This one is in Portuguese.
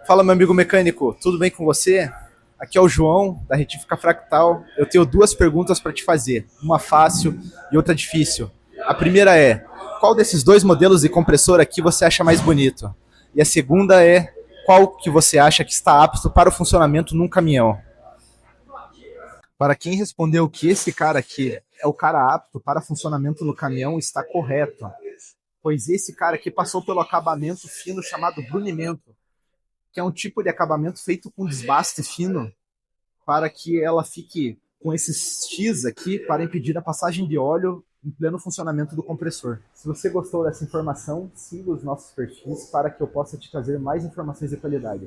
Fala, meu amigo mecânico, tudo bem com você? Aqui é o João, da Retífica Fractal. Eu tenho duas perguntas para te fazer, uma fácil e outra difícil. A primeira é: qual desses dois modelos de compressor aqui você acha mais bonito? E a segunda é: qual que você acha que está apto para o funcionamento num caminhão? Para quem respondeu que esse cara aqui é o cara apto para funcionamento no caminhão, está correto, pois esse cara aqui passou pelo acabamento fino chamado brunimento, que é um tipo de acabamento feito com desbaste fino para que ela fique com esses X aqui para impedir a passagem de óleo em pleno funcionamento do compressor. Se você gostou dessa informação, siga os nossos perfis para que eu possa te trazer mais informações de qualidade.